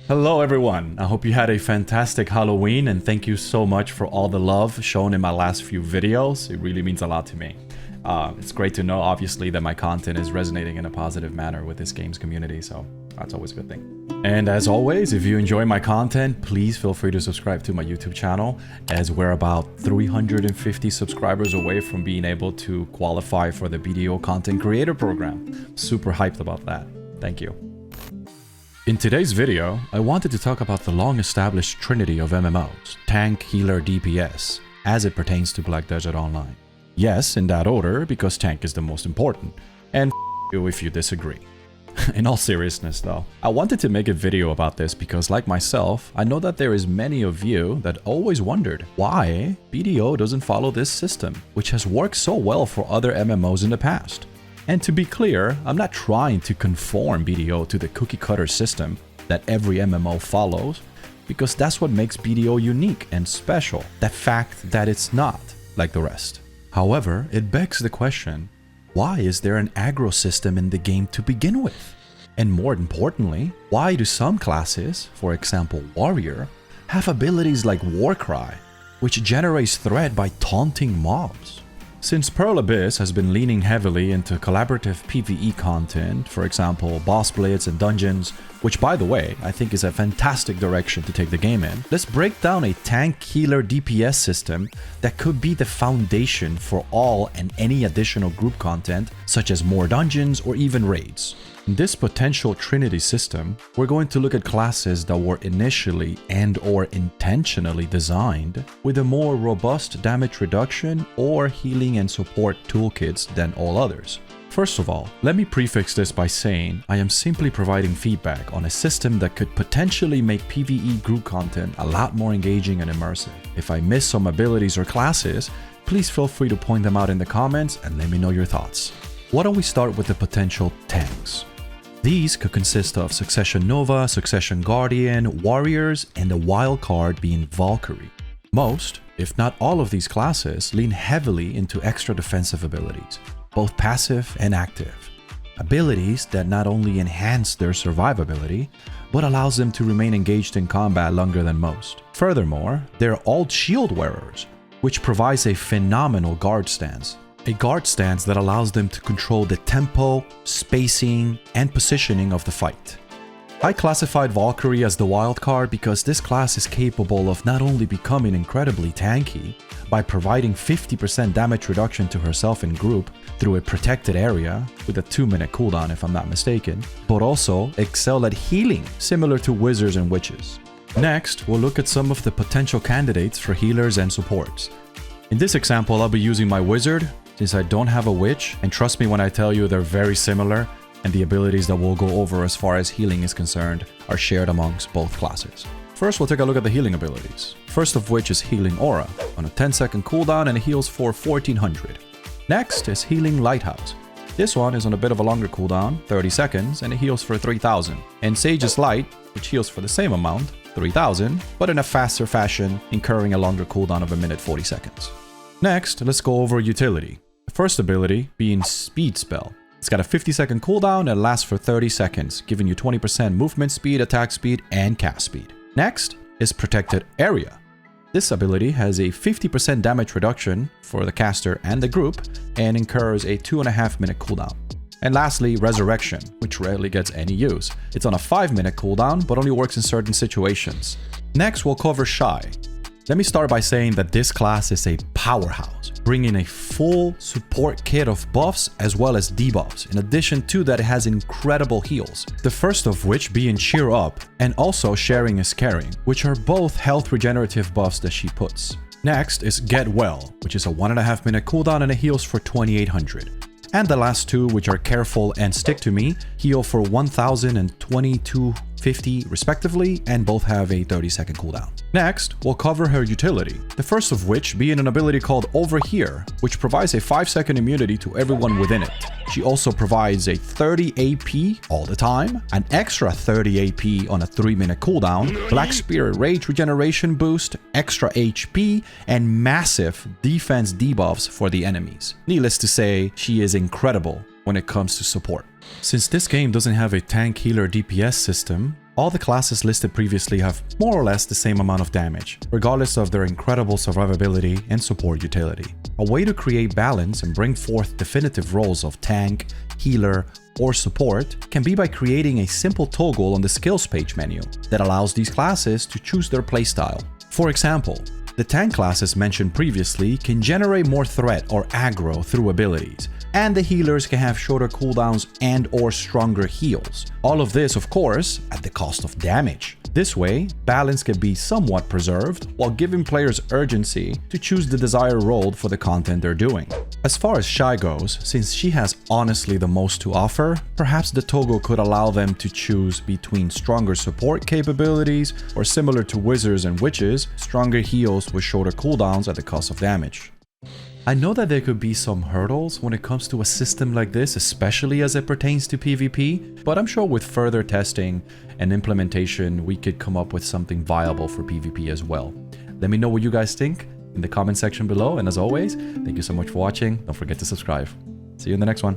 Hello everyone, I hope you had a fantastic Halloween and thank you so much for all the love shown in my last few videos. It really means a lot to me. It's great to know obviously that my content is resonating in a positive manner with this games community, so that's always a good thing. And as always, if you enjoy my content, please feel free to subscribe to my YouTube channel, as we're about 350 subscribers away from being able to qualify for the BDO Content Creator Program. Super hyped about that. Thank you. In today's video, I wanted to talk about the long-established trinity of MMOs, tank, healer, DPS, as it pertains to Black Desert Online. Yes, in that order, because tank is the most important, and you if you disagree. In all seriousness though, I wanted to make a video about this because like myself, I know that there is many of you that always wondered why BDO doesn't follow this system, which has worked so well for other MMOs in the past. And to be clear, I'm not trying to conform BDO to the cookie-cutter system that every MMO follows, because that's what makes BDO unique and special, the fact that it's not like the rest. However, it begs the question, why is there an aggro system in the game to begin with? And more importantly, why do some classes, for example Warrior, have abilities like Warcry, which generates threat by taunting mobs? Since Pearl Abyss has been leaning heavily into collaborative PvE content, for example boss blitz and dungeons, which by the way, I think is a fantastic direction to take the game in, let's break down a tank healer DPS system that could be the foundation for all and any additional group content, such as more dungeons or even raids. In this potential Trinity system, we're going to look at classes that were initially and/or intentionally designed with a more robust damage reduction or healing and support toolkits than all others. First of all, let me prefix this by saying I am simply providing feedback on a system that could potentially make PvE group content a lot more engaging and immersive. If I miss some abilities or classes, please feel free to point them out in the comments and let me know your thoughts. Why don't we start with the potential tanks? These could consist of Succession Nova, Succession Guardian, Warriors, and a wild card being Valkyrie. Most, if not all of these classes, lean heavily into extra defensive abilities, both passive and active. Abilities that not only enhance their survivability, but allows them to remain engaged in combat longer than most. Furthermore, they're all shield wearers, which provides a phenomenal guard stance. A guard stance that allows them to control the tempo, spacing, and positioning of the fight. I classified Valkyrie as the wild card because this class is capable of not only becoming incredibly tanky by providing 50% damage reduction to herself in group through a protected area with a 2-minute cooldown if I'm not mistaken, but also excel at healing similar to wizards and witches. Next, we'll look at some of the potential candidates for healers and supports. In this example, I'll be using my wizard, since I don't have a witch, and trust me when I tell you they're very similar, and the abilities that we'll go over as far as healing is concerned are shared amongst both classes. First, we'll take a look at the healing abilities. First of which is Healing Aura, on a 10-second cooldown and it heals for 1400. Next is Healing Lighthouse. This one is on a bit of a longer cooldown, 30 seconds, and it heals for 3000. And Sage's Light, which heals for the same amount, 3000, but in a faster fashion, incurring a longer cooldown of 1 minute 40 seconds. Next, let's go over utility. The first ability being Speed Spell. It's got a 50-second cooldown and lasts for 30 seconds, giving you 20% movement speed, attack speed, and cast speed. Next is Protected Area. This ability has a 50% damage reduction for the caster and the group, and incurs a 2.5-minute cooldown. And lastly, Resurrection, which rarely gets any use. It's on a 5-minute cooldown, but only works in certain situations. Next, we'll cover Shy. Let me start by saying that this class is a powerhouse, bringing a full support kit of buffs as well as debuffs. In addition to that, it has incredible heals, the first of which being Cheer Up and also Sharing is Caring, which are both health regenerative buffs that she puts. Next is Get Well, which is a 1.5-minute cooldown and it heals for 2800. And the last two, which are Careful and Stick to Me, heal for 1000 and 2250 respectively, and both have a 30-second cooldown. Next, we'll cover her utility, the first of which being an ability called Over Here, which provides a 5-second immunity to everyone within it. She also provides a 30 AP all the time, an extra 30 AP on a 3-minute cooldown, Black Spirit Rage regeneration boost, extra HP, and massive defense debuffs for the enemies. Needless to say, she is incredible when it comes to support. Since this game doesn't have a tank healer DPS system, All the classes listed previously have more or less the same amount of damage, regardless of their incredible survivability and support utility. A way to create balance and bring forth definitive roles of tank, healer, or support can be by creating a simple toggle on the skills page menu that allows these classes to choose their playstyle. For example, the tank classes mentioned previously can generate more threat or aggro through abilities, and the healers can have shorter cooldowns and or stronger heals. All of this, of course, at the cost of damage. This way, balance can be somewhat preserved while giving players urgency to choose the desired role for the content they're doing. As far as Shy goes, since she has honestly the most to offer, perhaps the toggle could allow them to choose between stronger support capabilities or, similar to wizards and witches, stronger heals with shorter cooldowns at the cost of damage. I know that there could be some hurdles when it comes to a system like this, especially as it pertains to PvP, but I'm sure with further testing and implementation, we could come up with something viable for PvP as well. Let me know what you guys think in the comment section below, and as always, thank you so much for watching. Don't forget to subscribe. See you in the next one.